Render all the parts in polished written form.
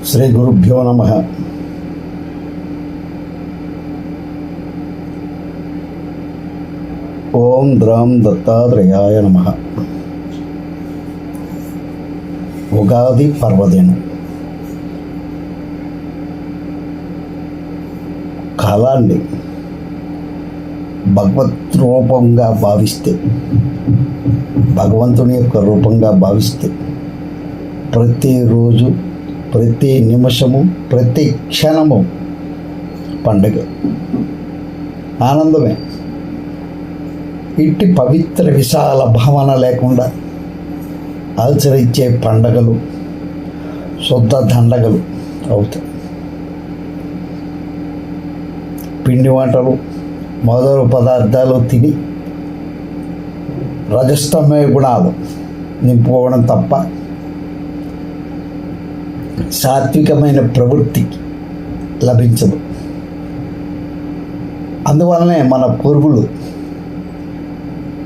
శ్రీ గురుభ్యో నమః. ఓం ద్రాం దత్తాత్రేయాయ నమః. ఉగాది పర్వదినం. కాలాన్ని భగవత్ రూపంగా భావిస్తే, భగవంతుని యొక్క రూపంగా భావిస్తే ప్రతిరోజు, ప్రతి నిమిషము, ప్రతి క్షణము పండుగ, ఆనందమే. ఇట్టి పవిత్ర విశాల భావన లేకుండా ఆచరించే పండగలు శుద్ధ దండగలు అవుతాయి. పిండి వంటలు మొదలు పదార్థాలు తిని రజస్తమయ గుణాలు నింపుకోవడం తప్ప సాత్వికమైన ప్రవృత్తి లభించదు. అందువలనే మన పూర్వులు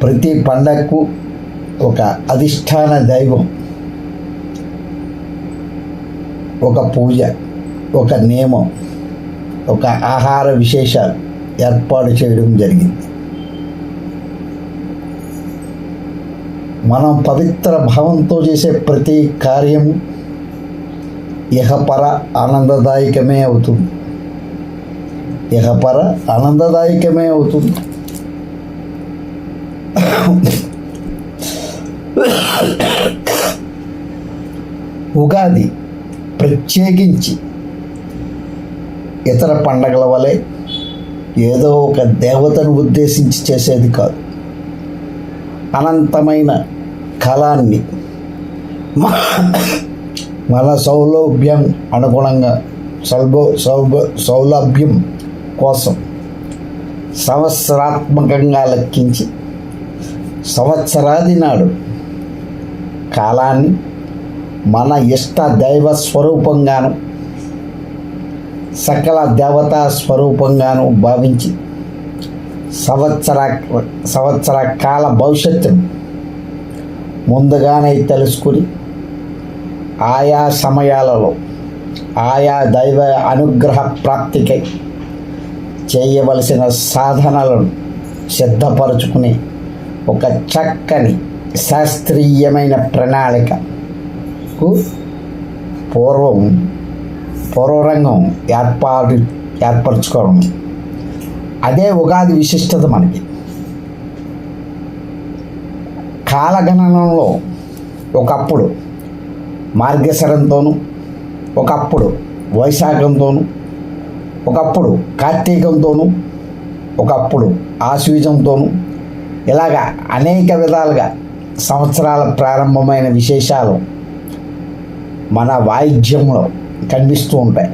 ప్రతి పండగకు ఒక అధిష్టాన దైవం, ఒక పూజ, ఒక నియమం, ఒక ఆహార విశేషాలు ఏర్పాటు చేయడం జరిగింది. మనం పవిత్ర భావంతో చేసే ప్రతి కార్యము ఇహపర ఆనందదాయకమే అవుతుంది. ఇహపర ఆనందదాయకమే అవుతుంది. ఉగాది ప్రత్యేకించి ఇతర పండగల వలె ఏదో ఒక దేవతను ఉద్దేశించి చేసేది కాదు. అనంతమైన కాలాన్ని మన సౌలభ్యం అనుగుణంగా సౌలభ్యం కోసం సంవత్సరాత్మకంగా లెక్కించి సంవత్సరాది నాడు కాలాన్ని మన ఇష్ట దైవ స్వరూపంగాను, సకల దేవతా స్వరూపంగాను భావించి సంవత్సర కాల భవిష్యత్తును ముందుగానే తెలుసుకుని ఆయా సమయాలలో ఆయా దైవ అనుగ్రహ ప్రాప్తికై చేయవలసిన సాధనలను సిద్ధపరచుకుని ఒక చక్కని శాస్త్రీయమైన ప్రణాళికకు పూర్వరంగం ఏర్పరచుకోవడం. అదే ఉగాది విశిష్టత. మనకి కాలగణనంలో ఒకప్పుడు మార్గశిరంతోనూ, ఒకప్పుడు వైశాఖంతోనూ, ఒకప్పుడు కార్తీకంతోనూ, ఒకప్పుడు ఆశ్వీజంతోనూ, ఇలాగా అనేక విధాలుగా సంవత్సరాల ప్రారంభమైన విశేషాలు మన వాయిద్యంలో కనిపిస్తూ ఉంటాయి.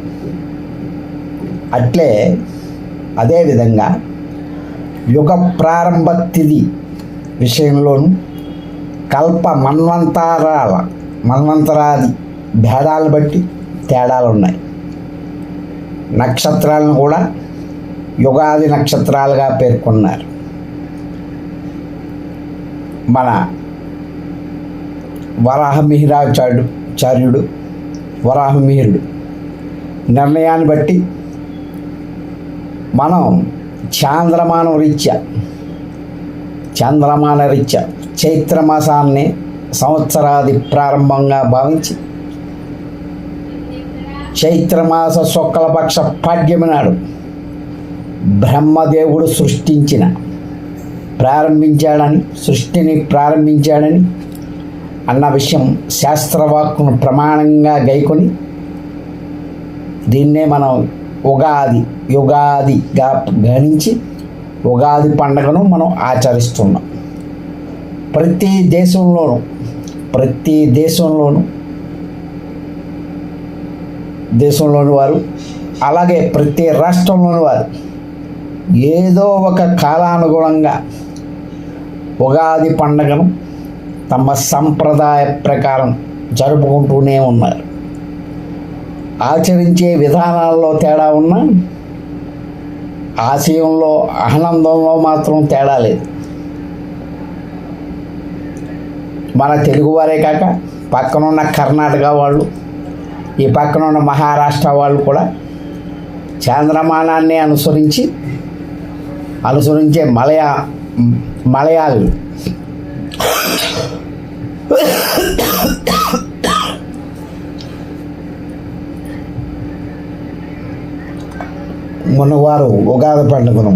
అదేవిధంగా యుగ ప్రారంభ తిథి విషయంలోనూ కల్ప మన్వంతరాది భేదాలను బట్టి తేడాలు ఉన్నాయి. నక్షత్రాలను కూడా యుగాది నక్షత్రాలుగా పేర్కొన్నారు. మన వరాహమిహిరుడు నిర్ణయాన్ని బట్టి మనం చాంద్రమాన రీత్యా చైత్రమాసాన్ని సంవత్సరాది ప్రారంభంగా భావించి చైత్రమాస శుక్లపక్ష పాడ్యమి నాడు బ్రహ్మదేవుడు సృష్టిని ప్రారంభించాడని అన్న విషయం శాస్త్రవాక్కును ప్రమాణంగా గైకొని దీన్నే మనం యుగాదిగా గణించి ఉగాది పండుగను మనం ఆచరిస్తున్నాం. ప్రతి దేశంలోని వారు, అలాగే ప్రతి రాష్ట్రంలోని వారు ఏదో ఒక కాలానుగుణంగా ఉగాది పండుగను తమ సంప్రదాయ ప్రకారం జరుపుకుంటూనే ఉన్నారు. ఆచరించే విధానాల్లో తేడా ఉన్నా ఆశయంలో, ఆనందంలో మాత్రం తేడా లేదు. మన తెలుగువారే కాక పక్కనున్న కర్ణాటక వాళ్ళు, ఈ పక్కన ఉన్న మహారాష్ట్ర వాళ్ళు కూడా చాంద్రమానాన్ని అనుసరించే మలయాళీ మొన్నవారు ఉగాది పండుగను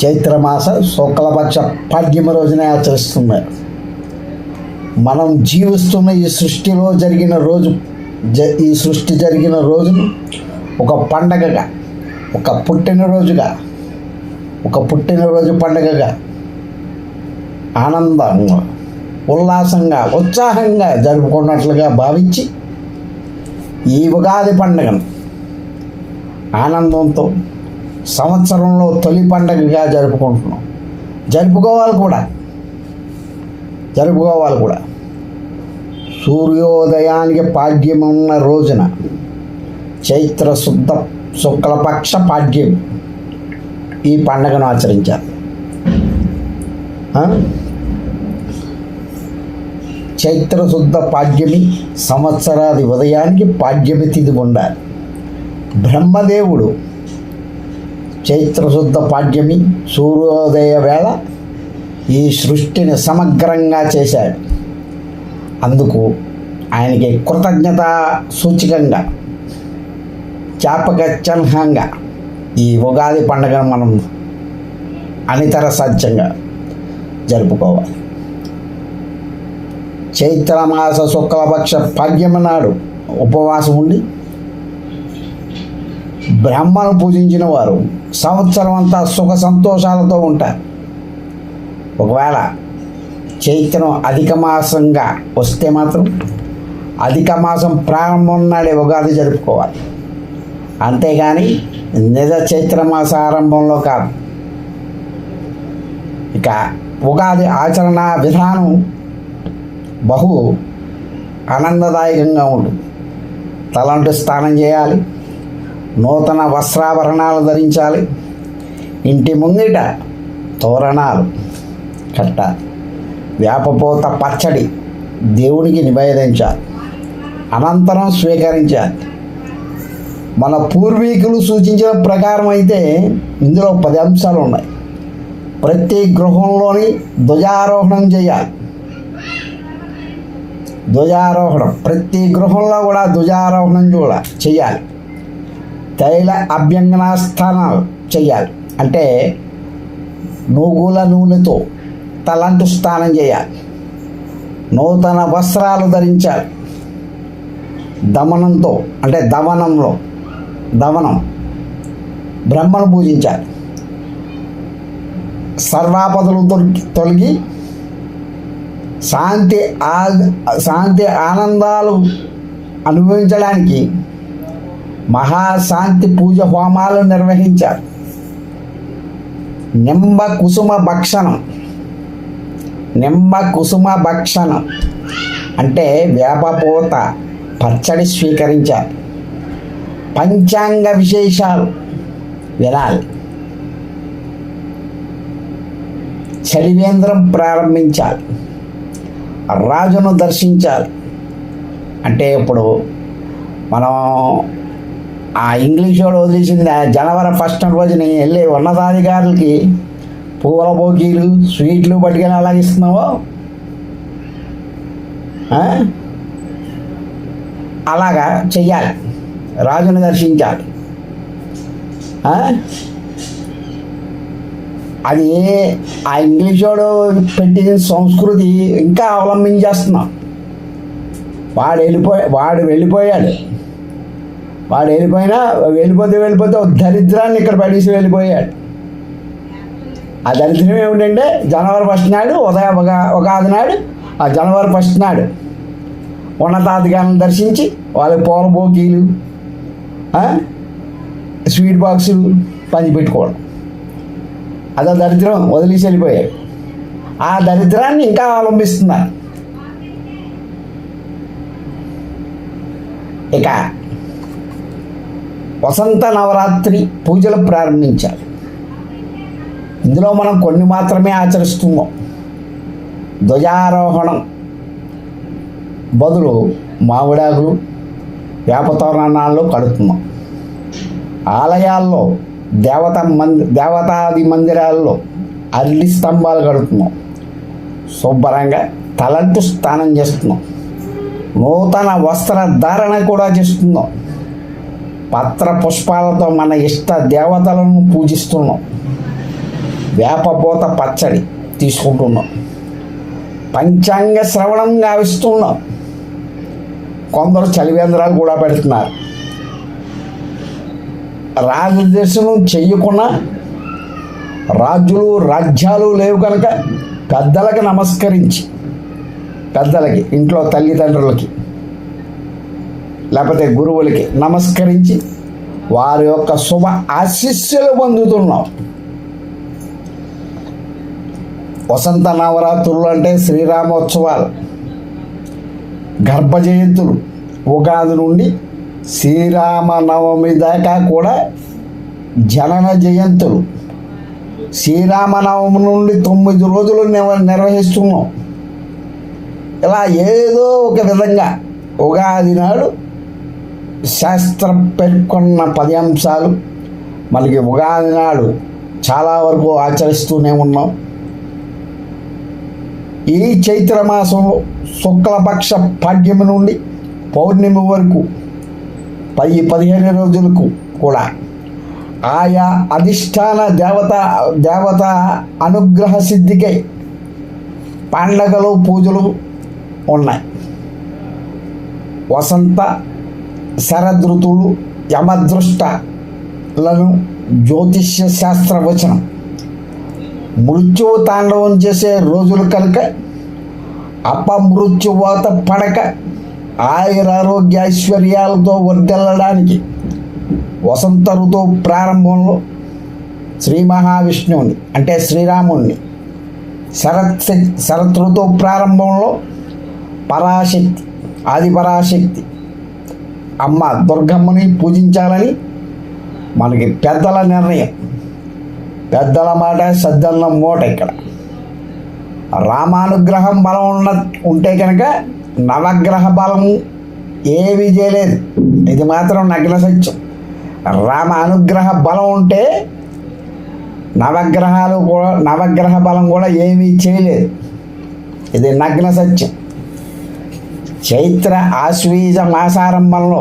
చైత్రమాస శుక్లపక్ష పాడ్యమ రోజునే ఆచరిస్తున్నారు. మనం జీవిస్తున్న ఈ సృష్టిలో జరిగిన రోజు ఈ సృష్టి జరిగిన రోజును ఒక పండగగా, ఒక పుట్టినరోజు పండగగా ఆనందంగా, ఉల్లాసంగా, ఉత్సాహంగా జరుపుకున్నట్లుగా భావించి ఈ ఉగాది పండుగను ఆనందంతో సంవత్సరంలో తొలి పండగగా జరుపుకోవాలి కూడా. సూర్యోదయానికి పాడ్యమున్న రోజున చైత్ర శుక్లపక్ష పాడ్యం ఈ పండగను ఆచరించాలి. చైత్ర శుద్ధ పాడ్యమి సంవత్సరాది ఉదయానికి పాడ్యమి తిథి ఉండాలి. బ్రహ్మదేవుడు చైత్రశుద్ధ పాడ్యమి సూర్యోదయ వేళ ఈ సృష్టిని సమగ్రంగా చేశాడు. అందుకు ఆయనకి కృతజ్ఞతా సూచకంగా, జ్ఞాపక చిహ్నంగా ఈ ఉగాది పండుగను మనం అనితర సాధ్యంగా జరుపుకోవాలి. చైత్రమాస శుక్లపక్ష పాడ్యమి నాడు ఉపవాసం ఉండి బ్రహ్మను పూజించిన వారు సంవత్సరం అంతా సుఖ సంతోషాలతో ఉంటారు. ఒకవేళ చైత్రం అధిక మాసంగా వస్తే మాత్రం అధిక మాసం ప్రారంభం నాడే ఉగాది జరుపుకోవాలి. అంతేగాని నిజ చైత్రమాస ఆరంభంలో కాదు. ఇక ఉగాది ఆచరణ విధానం బహు ఆనందదాయకంగా ఉంటుంది. తలంటు స్నానం చేయాలి, నూతన వస్త్రాభరణాలు ధరించాలి, ఇంటి ముంగిట తోరణాలు కట్టాలి, వేపపూత పచ్చడి దేవునికి నివేదించాలి, అనంతరం స్వీకరించాలి. మన పూర్వీకులు సూచించిన ప్రకారం అయితే ఇందులో 10 అంశాలు ఉన్నాయి. ప్రతి గృహంలోని ధ్వజారోహణం చేయాలి. ప్రతి గృహంలో కూడా ధ్వజారోహణం చేయాలి. తైల అభ్యంగన స్నానాలు చేయాలి. అంటే నువ్వుల నూనెతో తలంటు స్నానం చేయాలి. నూతన వస్త్రాలు ధరించాలి. దమనం బ్రహ్మను పూజించాలి. సర్వాపదలు తొలగి శాంతి ఆనందాలు అనుభవించడానికి మహాశాంతి పూజ హోమాలు నిర్వహించారు. నింబ కుసుమ భక్షణం అంటే వేపపూత పచ్చడి స్వీకరించాలి. పంచాంగ విశేషాలు వినాలి. చలివేంద్రం ప్రారంభించాలి. రాజును దర్శించాలి. అంటే ఇప్పుడు మనం ఆ ఇంగ్లీష్ వాడు వదిలేసింది జనవరి 1 రోజుని వెళ్ళి ఉన్నతాధికారులకి పూల బోకీలు స్వీట్లు పట్టుకెళ్ళి అలాగ ఇస్తున్నావో అలాగా చెయ్యాలి. రాజుని దర్శించాలి. అది ఆ ఇంగ్లీష్ వాడు పెట్టిన సంస్కృతి ఇంకా అవలంబించేస్తున్నాం. వాడు వెళ్ళిపోయాడు. వెళ్ళిపోతే దరిద్రాన్ని ఇక్కడ పడేసి వెళ్ళిపోయాడు. ఆ దరిద్రం ఏమిటంటే జనవరి 1 నాడు ఉగాది నాడు ఆ జనవరి 1 నాడు ఉన్నతాధికారులను దర్శించి వాళ్ళకి పూల బోకీలు స్వీట్ బాక్సులు పంచిపెట్టుకోవడం. అదో దరిద్రం వదిలేసి వెళ్ళిపోయాడు. ఆ దరిద్రాన్ని ఇంకా అవలంబిస్తున్నారు. ఇక వసంత నవరాత్రి పూజలు ప్రారంభించాలి. ఇందులో మనం కొన్ని మాత్రమే ఆచరిస్తున్నాం. ధ్వజారోహణం బదులు మామిడాకులు, వేపతోరణాలు కడుతున్నాం. ఆలయాల్లో దేవతాది మందిరాల్లో అరటి స్తంభాలు కడుతున్నాం. శుభ్రంగా తలంటు స్నానం చేస్తున్నాం. నూతన వస్త్రధారణ కూడా చేస్తున్నాం. పత్ర పుష్పాలతో మన ఇష్ట దేవతలను పూజిస్తున్నాం. వేపపోత పచ్చడి తీసుకుంటున్నాం. పంచాంగ శ్రవణం గావిస్తున్నాం. కొందరు చలివేంద్రాలు కూడా పెడుతున్నారు. రాజు దర్శనం చెయ్యకుండా రాజులు రాజ్యాలు లేవు కనుక పెద్దలకి నమస్కరించి, పెద్దలకి ఇంట్లో తల్లిదండ్రులకి లేకపోతే గురువులకి నమస్కరించి వారి యొక్క శుభ ఆశీస్సులు పొందుతున్నాం. వసంత నవరాత్రులు అంటే శ్రీరామోత్సవాలు, గర్భ జయంతులు, ఉగాది నుండి శ్రీరామనవమి దాకా కూడా జనన జయంతులు. శ్రీరామనవమి నుండి 9 రోజులు నిర్వహిస్తున్నాం. ఇలా ఏదో ఒక విధంగా ఉగాది నాడు శాస్త్రం పేర్కొన్న 10 అంశాలు మనకి ఉగాది నాడు చాలా వరకు ఆచరిస్తూనే ఉన్నాం. ఈ చైత్ర మాసంలో శుక్లపక్ష పాడ్యమి నుండి పౌర్ణమి వరకు 10-15 రోజులకు కూడా ఆయా అధిష్టాన దేవత అనుగ్రహ సిద్ధికై పండగలు పూజలు ఉన్నాయి. వసంత శరదృతువులు యమదృష్టలను జ్యోతిష్య శాస్త్ర వచనం మృత్యువు తాండవం చేసే రోజులు కనుక అపమృత్యువాత పడక ఆయురారోగ్య ఐశ్వర్యాలతో వర్ధిల్లడానికి వసంత ఋతువు ప్రారంభంలో శ్రీ మహావిష్ణువుని అంటే శ్రీరాముణ్ణి, శరత్ ఋతువు ప్రారంభంలో పరాశక్తి ఆదిపరాశక్తి అమ్మ దుర్గమ్మని పూజించాలని మనకి పెద్దల నిర్ణయం. పెద్దల మాట సద్దన్న మూట. ఇక్కడ రామానుగ్రహం బలం ఉంటే కనుక నవగ్రహ బలం ఏమీ చేయలేదు. ఇది మాత్రం నగ్న సత్యం. రామ అనుగ్రహ బలం ఉంటే నవగ్రహ బలం కూడా ఏమీ చేయలేదు. ఇది నగ్న సత్యం. చైత్ర ఆశ్వీజ మాసారంభంలో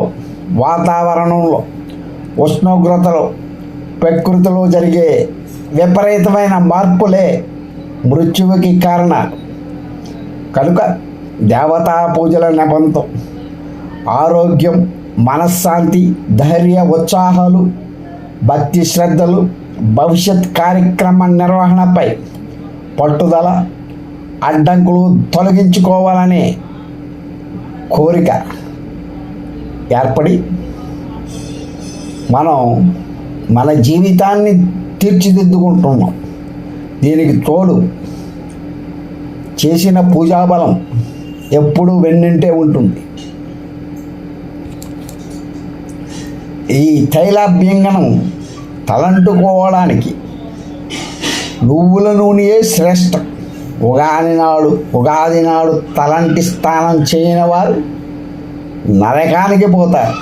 వాతావరణంలో ఉష్ణోగ్రతలో ప్రకృతిలో జరిగే విపరీతమైన మార్పులే మృత్యువుకి కారణాలు కనుక దేవతా పూజల నెపంతో ఆరోగ్యం, మనశ్శాంతి, ధైర్య ఉత్సాహాలు, భక్తి శ్రద్ధలు, భవిష్యత్ కార్యక్రమ నిర్వహణపై పట్టుదల, అడ్డంకులు తొలగించుకోవాలనే కోరిక ఏర్పడి మనం మన జీవితాన్ని తీర్చిదిద్దుకుంటున్నాం. దీనికి తోడు చేసిన పూజాబలం ఎప్పుడూ వెన్నింటే ఉంటుంది. ఈ తైలాభ్యంగనం తలంటుకోవడానికి నువ్వుల నూనెయే శ్రేష్టం. ఉగాది నాడు తలంటి స్నానం చేయని వారు నరకానికి పోతారు.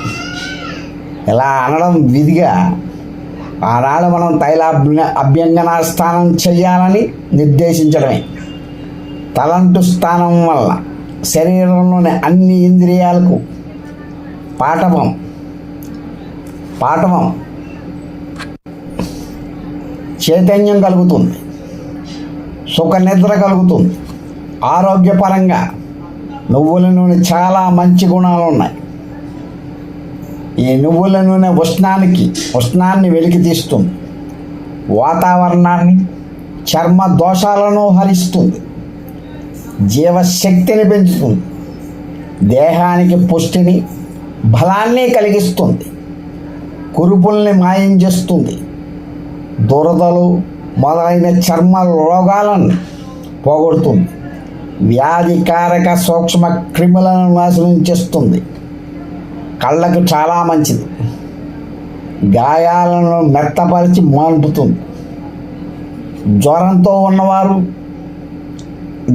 ఇలా అనడం విధిగా ఆనాడు మనం అభ్యంగన స్నానం చేయాలని నిర్దేశించడమే. తలంటు స్నానం వల్ల శరీరంలోని అన్ని ఇంద్రియాలకు పాఠవం చైతన్యం కలుగుతుంది, సుఖ నిద్ర కలుగుతుంది. ఆరోగ్యపరంగా నువ్వుల నూనె చాలా మంచి గుణాలు ఉన్నాయి. ఈ నువ్వుల నూనె ఉష్ణాన్ని వెలికి తీస్తుంది, వాతావరణాన్ని, చర్మ దోషాలను హరిస్తుంది, జీవశక్తిని పెంచుతుంది, దేహానికి పుష్టిని బలాన్ని కలిగిస్తుంది, కురుపుల్ని మాయం చేస్తుంది, దురదలు మొదలైన చర్మ రోగాలను పోగొడుతుంది, వ్యాధికారక సూక్ష్మ క్రిములను నాశనం చేస్తుంది, కళ్ళకు చాలా మంచిది, గాయాలను మెత్తపరిచి మాన్పుతుంది. జ్వరంతో ఉన్నవారు,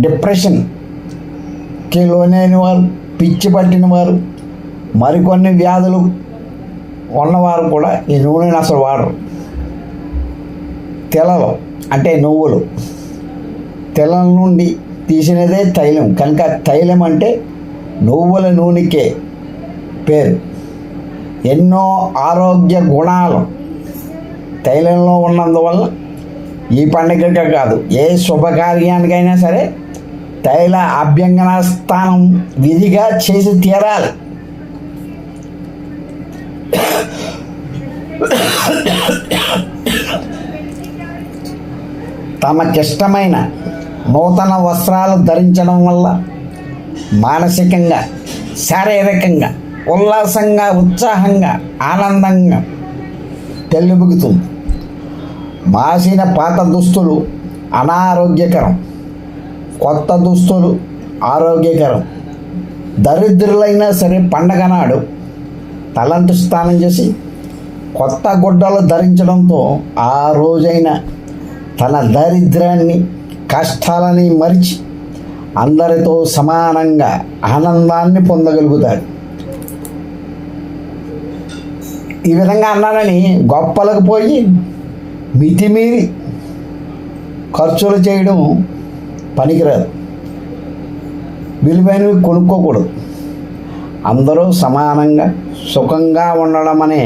డిప్రెషన్కి లోనైన వారు, పిచ్చి పట్టిన వారు, మరికొన్ని వ్యాధులు ఉన్నవారు కూడా ఈ నూనెను అసలు వాడరు. తెలలు అంటే నువ్వులు, తెలల నుండి తీసినదే తైలం కనుక తైలం అంటే నువ్వుల నూనెకే పేరు. ఎన్నో ఆరోగ్య గుణాలు తైలంలో ఉన్నందువల్ల ఈ పండుగకే కాదు ఏ శుభకార్యానికైనా సరే తైల అభ్యంగన స్థానం విధిగా చేసి తీరాలి. తమకిష్టమైన నూతన వస్త్రాలు ధరించడం వల్ల మానసికంగా శారీరకంగా ఉల్లాసంగా ఉత్సాహంగా ఆనందంగా తెల్లుబుగుతుంది. మాసిన పాత దుస్తులు అనారోగ్యకరం, కొత్త దుస్తులు ఆరోగ్యకరం. దరిద్రులైనా సరే పండగ నాడు తలంటు స్నానం చేసి కొత్త గుడ్డలు ధరించడంతో ఆ రోజైన తన దరిద్రాన్ని కష్టాలని మరిచి అందరితో సమానంగా ఆనందాన్ని పొందగలుగుతాడు. ఈ విధంగా అన్నానని గొప్పలకు పోయి మితిమీరి ఖర్చులు చేయడం పనికిరాదు. విలువైనవి కొనుక్కోకూడదు. అందరూ సమానంగా సుఖంగా ఉండడం అనే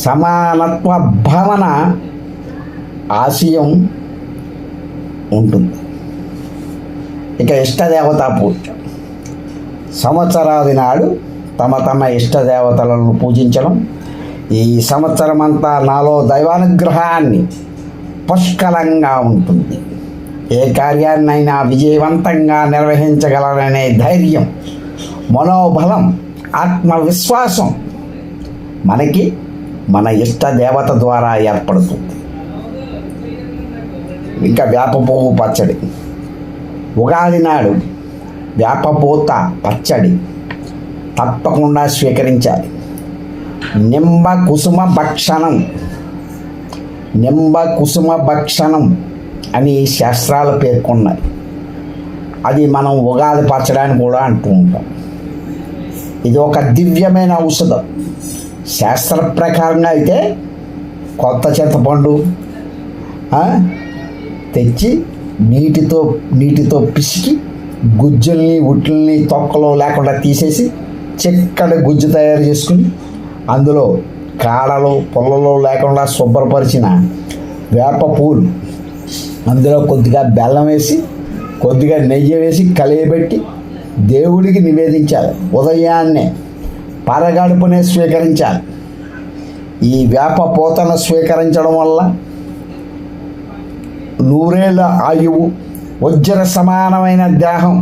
సమానత్వ భావన ఆశయం ఉంటుంది. ఇక ఇష్టదేవతా పూజ. సంవత్సరాది నాడు తమ ఇష్టదేవతలను పూజించడం. ఈ సంవత్సరం అంతా నాలో దైవానుగ్రహాన్ని పుష్కలంగా ఉంటుంది. ఏ కార్యాన్నైనా విజయవంతంగా నిర్వహించగలరనే ధైర్యం, మనోబలం, ఆత్మవిశ్వాసం మనకి మన ఇష్ట దేవత ద్వారా ఏర్పడుతుంది. ఇంకా వేప పువ్వు పచ్చడి. ఉగాది నాడు వేపపూత పచ్చడి తప్పకుండా స్వీకరించాలి. నింబ కుసుమ భక్షణం అని శాస్త్రాలు పేర్కొన్నాయి. అది మనం ఉగాది పచ్చడి అని కూడా అంటూ ఉంటాం. ఇది ఒక దివ్యమైన ఔషధం. శాస్త్ర ప్రకారంగా అయితే కొత్త చింతపండు తెచ్చి నీటితో పిసికి గుజ్జుల్ని ఉట్లని తొక్కలు లేకుండా తీసేసి చిక్కటి గుజ్జు తయారు చేసుకుని అందులో కాడలు పుల్లలు లేకుండా శుభ్రపరిచిన వేప పూలు అందులో కొద్దిగా బెల్లం వేసి కొద్దిగా నెయ్యి వేసి కలియబెట్టి దేవుడికి నివేదించాలి. ఉదయాన్నే పరగడుపునే స్వీకరించాలి. ఈ వేప పూతను స్వీకరించడం వల్ల నూరేళ్ళ ఆయువు, వజ్ర సమానమైన దేహం,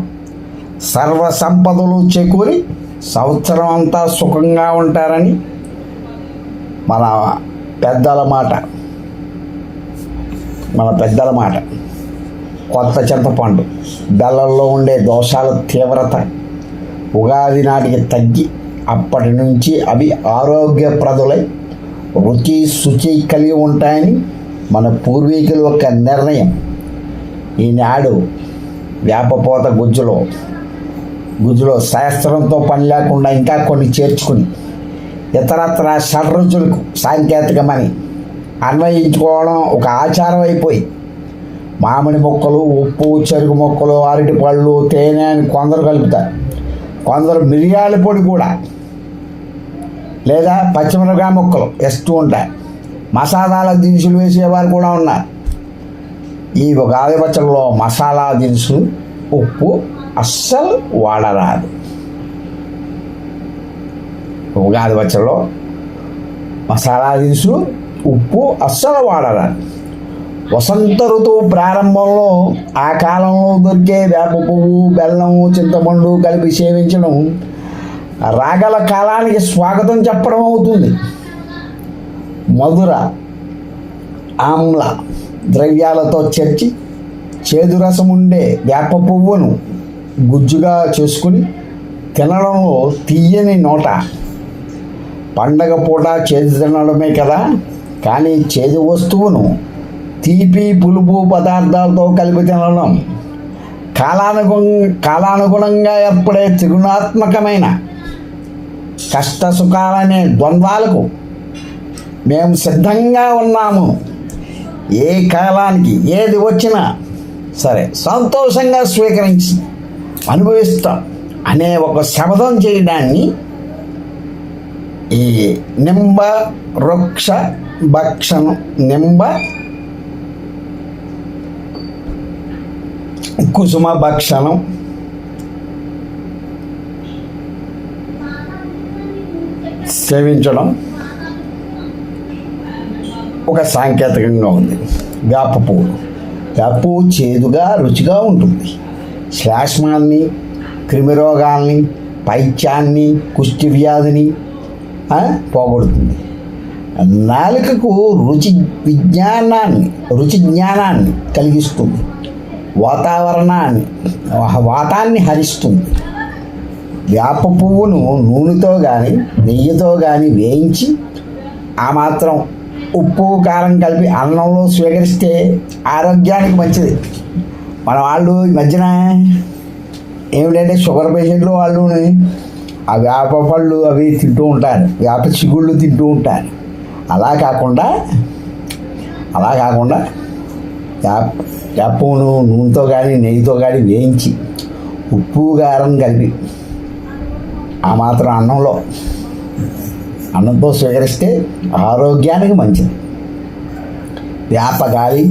సర్వ సంపదలు చేకూరి సంవత్సరం అంతా సుఖంగా ఉంటారని మన పెద్దల మాట. కొత్త చింతపండు బెల్లంలో ఉండే దోషాల తీవ్రత ఉగాది నాటికి తగ్గి అప్పటి నుంచి అవి ఆరోగ్యప్రదులై రుచి శుచి కలిగి ఉంటాయని మన పూర్వీకుల యొక్క నిర్ణయం. ఈనాడు వేపపోత గుజ్జులో శాస్త్రంతో పని లేకుండా ఇంకా కొన్ని చేర్చుకుని ఇతరత్ర షడ్రుచులకు సాంకేతికమని అన్వయించుకోవడం ఒక ఆచారం అయిపోయి మామిడి మొక్కలు, ఉప్పు, చెరుకు మొక్కలు, అరటి పళ్ళు, తేనె అని కొందరు కలుపుతారు. కొందరు మిరియాల పొడి కూడా లేదా పచ్చిమిరపకాయ ముక్కలు వేస్తూ ఉంటారు. మసాలాల దినుసులు వేసేవారు కూడా ఉన్నారు. ఈ ఉగాది పచ్చడిలో మసాలా దినుసులు, ఉప్పు అస్సలు వాడరాదు. ఉగాది పచ్చడిలో మసాలా దినుసులు, ఉప్పు అస్సలు వాడరాదు. వసంత ఋతువు ప్రారంభంలో ఆ కాలంలో దొరికే వేప పువ్వు, బెల్లము, చింతపండు కలిపి సేవించడం రాగల కాలానికి స్వాగతం చెప్పడం అవుతుంది. మధుర ఆమ్ల ద్రవ్యాలతో చేర్చి చేదు రసం ఉండే వేప పువ్వును గుజ్జుగా చేసుకుని తినడంలో తీయని నోట. పండగ పూట చేదు తినడమే కదా, కానీ చేదు వస్తువును తీపి పులుపు పదార్థాలతో కలిపి తినడం కాలానుగుణంగా ఏర్పడే త్రిగుణాత్మకమైన కష్ట సుఖాలనే ద్వంద్వాలకు మేము సిద్ధంగా ఉన్నాము. ఏ కాలానికి ఏది వచ్చినా సరే సంతోషంగా స్వీకరించి అనుభవిస్తాం అనే ఒక శపథం చేయడాన్ని ఈ నింబ వృక్ష భక్షణం, నింబ కుసుమ భక్షణం, సేవించడం ఒక సాంకేతికంగా ఉంది. వేప పువ్వు, వేప పువ్వు చేదుగా రుచిగా ఉంటుంది. శ్లేష్మాన్ని, క్రిమిరోగాల్ని, పైత్యాన్ని, కుష్టి వ్యాధిని పోగొడుతుంది. నాలుకకు రుచి జ్ఞానాన్ని కలిగిస్తుంది. వాతాన్ని హరిస్తుంది. వేప పువ్వును నూనెతో కానీ నెయ్యితో కానీ వేయించి ఆ మాత్రం ఉప్పు కారం కలిపి అన్నంలో స్వీకరిస్తే ఆరోగ్యానికి మంచిది. మన వాళ్ళు ఈ మధ్యన ఏమిటంటే షుగర్ పేషెంట్లు వాళ్ళు ఆ వేప పళ్ళు అవి తింటూ ఉంటారు, వేప చిగుళ్ళు తింటూ ఉంటారు. అలా కాకుండా వేప పువ్వును నూనెతో కానీ నెయ్యితో కానీ వేయించి ఉప్పు కారం కలిపి ఆ మాత్రం అన్నంతో స్వీకరిస్తే ఆరోగ్యానికి మంచిది. వేప గాలి,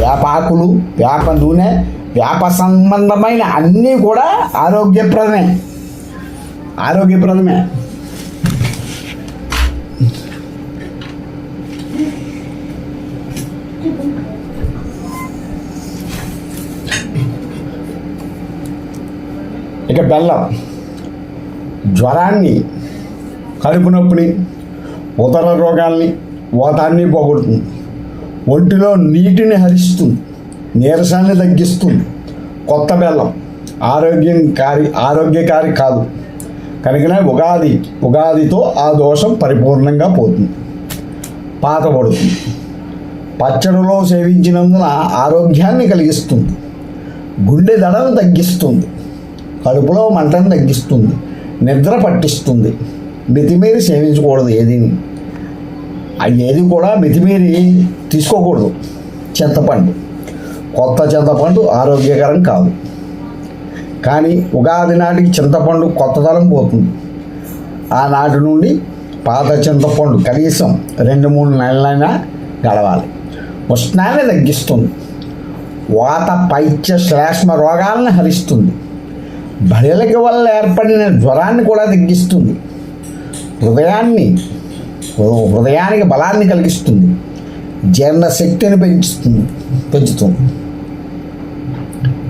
వేపాకులు, వేప నూనె, వేప సంబంధమైన అన్నీ కూడా ఆరోగ్యప్రదమే. ఇక బెల్లం జ్వరాన్ని, కడుపు నొప్పిని, ఉదర రోగాల్ని, వాతాన్ని పోగొడుతుంది. ఒంటిలో నీటిని హరిస్తుంది, నీరసాన్ని తగ్గిస్తుంది. కొత్త బెల్లం ఆరోగ్యకారి కాదు కనుకనే ఉగాదితో ఆ దోషం పరిపూర్ణంగా పోతుంది, పాతబడుతుంది. పచ్చడిలో సేవించినందున ఆరోగ్యాన్ని కలిగిస్తుంది. గుండె దడను తగ్గిస్తుంది, కడుపులో మంటను తగ్గిస్తుంది, నిద్ర పట్టిస్తుంది. మితిమీరి సేవించకూడదు ఏది కూడా మితిమీరి తీసుకోకూడదు. చింతపండు, కొత్త చింతపండు ఆరోగ్యకరం కాదు. కానీ ఉగాది నాటికి చింతపండు కొత్తదనం పోతుంది. ఆనాటి నుండి పాత చింతపండు కనీసం 2-3 నెలలైనా గడవాలి. ఉష్ణాన్ని తగ్గిస్తుంది. వాత పైత్య శ్లేష్మ రోగాలను హరిస్తుంది. బలిలకి వల్ల ఏర్పడిన జ్వరాన్ని కూడా తగ్గిస్తుంది. హృదయానికి బలాన్ని కలిగిస్తుంది. జీర్ణశక్తిని పెంచుతుంది.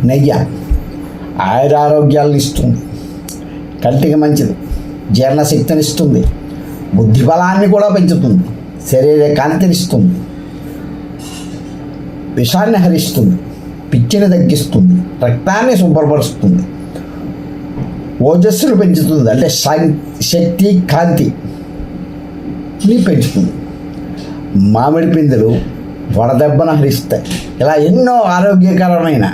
నెయ్యి ఆయురారోగ్యాలను ఇస్తుంది. కంటికి మంచిది, జీర్ణశక్తిని ఇస్తుంది. బుద్ధి బలాన్ని కూడా పెంచుతుంది. శరీర కాంతినిస్తుంది. విషాన్ని హరిస్తుంది. పిచ్చిని తగ్గిస్తుంది. రక్తాన్ని శుభ్రపరుస్తుంది. ఓజస్సును పెంచుతుంది. అంటే శక్తి కాంతిని పెంచుతుంది. మామిడి పిందెలు వడదెబ్బను హరిస్తాయి. ఇలా ఎన్నో ఆరోగ్యకరమైన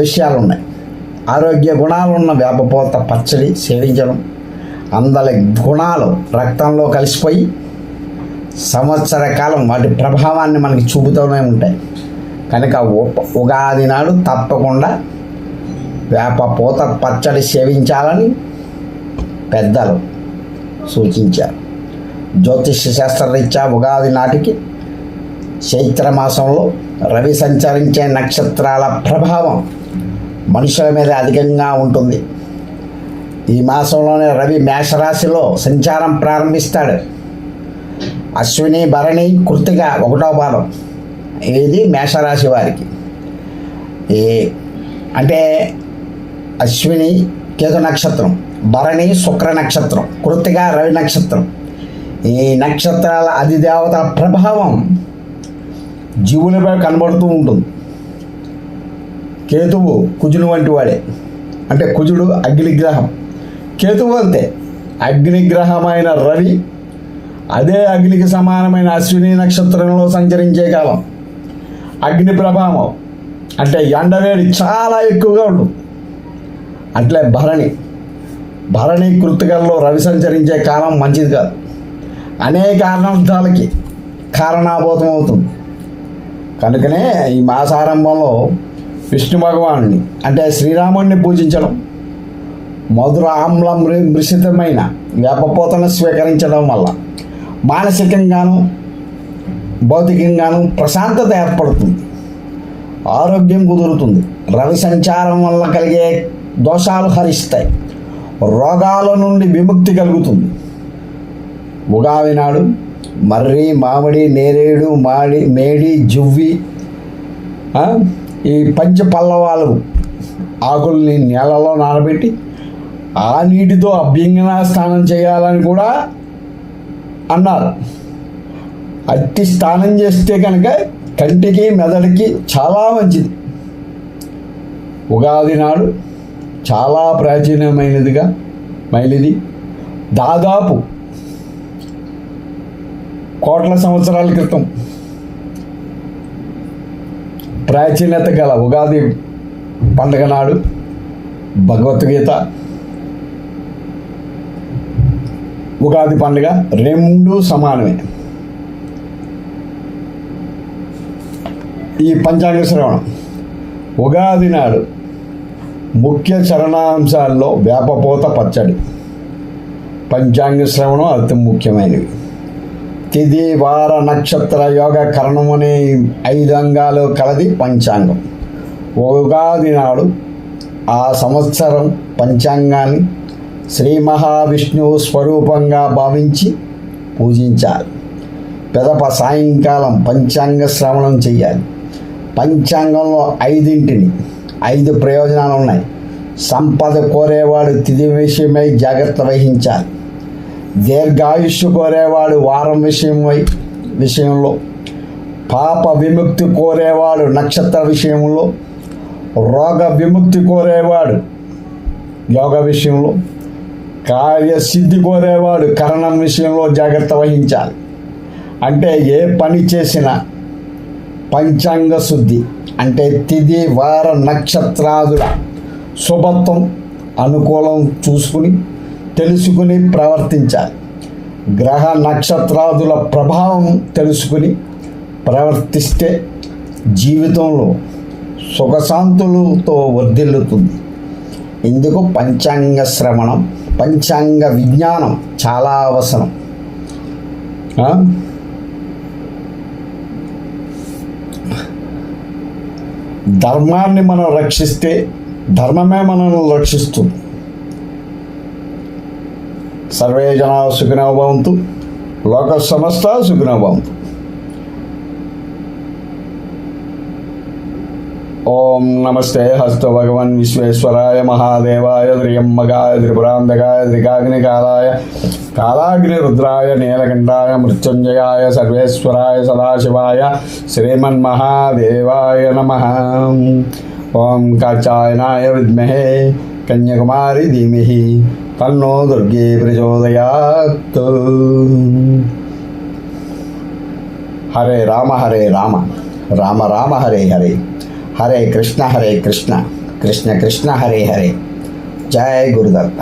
విషయాలు ఉన్నాయి. ఆరోగ్య గుణాలు ఉన్న వేపపూత పచ్చడి సేవించడం, అందరి గుణాలు రక్తంలో కలిసిపోయి సంవత్సర కాలం వాటి ప్రభావాన్ని మనకి చూపుతూనే ఉంటాయి. కనుక ఉగాది నాడు తప్పకుండా వేపపూత పచ్చడి సేవించాలని పెద్దలు సూచించారు. జ్యోతిష శాస్త్రరీత్యా ఉగాది నాటికి చైత్రమాసంలో రవి సంచరించే నక్షత్రాల ప్రభావం మనుషుల మీద అధికంగా ఉంటుంది. ఈ మాసంలోనే రవి మేషరాశిలో సంచారం ప్రారంభిస్తాడు. అశ్విని, భరణి, కృత్తిక 1వ పాదం ఇది మేషరాశి వారికి. అంటే అశ్విని కేతు నక్షత్రం, భరణి శుక్ర నక్షత్రం, కృత్తిక రవి నక్షత్రం. ఈ నక్షత్రాల అధిదేవతల ప్రభావం జీవులపై కనబడుతూ ఉంటుంది. కేతువు కుజుని వంటి వాడే. అంటే కుజుడు అగ్నిగ్రహం, కేతువు అంతే అగ్నిగ్రహమైన రవి అదే అగ్నికి సమానమైన అశ్విని నక్షత్రంలో సంచరించే కాలం. అగ్ని ప్రభావం అంటే ఎండవేడి చాలా ఎక్కువగా ఉంటుంది. అట్లే భరణి భరణి కృతికల్లో రవి సంచరించే కాలం మంచిది కాదు. అనేక అర్థాలకి కారణాభూతం అవుతుంది. కనుకనే ఈ మాసారంభంలో విష్ణు భగవానుని అంటే శ్రీరాముడిని పూజించడం, మధుర ఆమ్ల మృషితమైన వేపపోతను స్వీకరించడం వల్ల మానసికంగాను భౌతికంగాను ప్రశాంతత ఏర్పడుతుంది, ఆరోగ్యం కుదురుతుంది. రవి సంచారం వల్ల కలిగే దోషాలు హరిస్తాయి, రోగాల నుండి విముక్తి కలుగుతుంది. ఉగాది నాడు మర్రి, మామిడి, నేరేడు, మేడి, జువ్వి ఈ పంచ పల్లవాలు ఆకుల్ని నీళ్ళలో నానబెట్టి ఆ నీటితో అభ్యంగన స్నానం చేయాలని కూడా అన్నారు. అట్టి స్నానం చేస్తే కనుక కంటికి మెదడుకి చాలా మంచిది. ఉగాది నాడు చాలా ప్రాచీనమైనదిగా మైలిది దాదాపు కోట్ల సంవత్సరాల క్రితం ప్రాచీనత గల ఉగాది పండుగ నాడు భగవద్గీత, ఉగాది పండుగ రెండు సమానమే. ఈ పంచాంగ శ్రవణం ఉగాది నాడు ముఖ్య చరణాంశాల్లో వేపపోత పచ్చడి, పంచాంగ శ్రవణం అతి ముఖ్యమైనవి. తిథి, వార, నక్షత్ర, యోగ, కరణం అనే 5 అంగాలు కలది పంచాంగం. ఉగాది నాడు ఆ సంవత్సరం పంచాంగాన్ని శ్రీ మహావిష్ణువు స్వరూపంగా భావించి పూజించాలి. పెదప సాయంకాలం పంచాంగ శ్రవణం చెయ్యాలి. పంచాంగంలో 5 ప్రయోజనాలు ఉన్నాయి. సంపద కోరేవాడు తిథి విషయమై జాగ్రత్త వహించాలి. దీర్ఘాయుష్షు కోరేవాడు వారం విషయంలో, పాప విముక్తి కోరేవాడు నక్షత్ర విషయంలో, రోగ విముక్తి కోరేవాడు యోగ విషయంలో, కార్యసిద్ధి కోరేవాడు కరణం విషయంలో జాగ్రత్త వహించాలి. అంటే ఏ పని చేసినా పంచాంగ శుద్ధి అంటే తిథి, వార, నక్షత్రాదుల శుభత్వం అనుకూలం చూసుకుని తెలుసుకుని ప్రవర్తించాలి. గ్రహ నక్షత్రాదుల ప్రభావం తెలుసుకుని ప్రవర్తిస్తే జీవితంలో సుఖశాంతులతో వర్ధిల్లుతుంది. ఇందుకు పంచాంగ శ్రవణం, పంచాంగ విజ్ఞానం చాలా అవసరం. ధర్మాన్ని మనం రక్షిస్తే ధర్మమే మనల్ని రక్షిస్తుంది. సర్వే జనా సుఖినో భవంతు, లోక సమస్త సుఖినో భవంతు. ఓం నమస్తే హస్త భగవన్ విశ్వేశ్వరాయ మహాదేవాయ త్రియంబకాయ త్రిపురాంతకాయ త్రికాగ్నికాలాయ కాలాగ్ని రుద్రాయ నీలకంఠాయ మృత్యుంజయాయ సర్వేశ్వరాయ సదాశివాయ శ్రీమన్మహాదేవాయ నమః. ఓం కాచాయనాయ విద్మహే కన్యాకుమారి ధీమహి తన్నో దుర్గే ప్రచోదయాత్. హరే రామ రామ రామ హరే హరే, హరే కృష్ణ కృష్ణ కృష్ణ హరే హరే. జై గురుదత్త.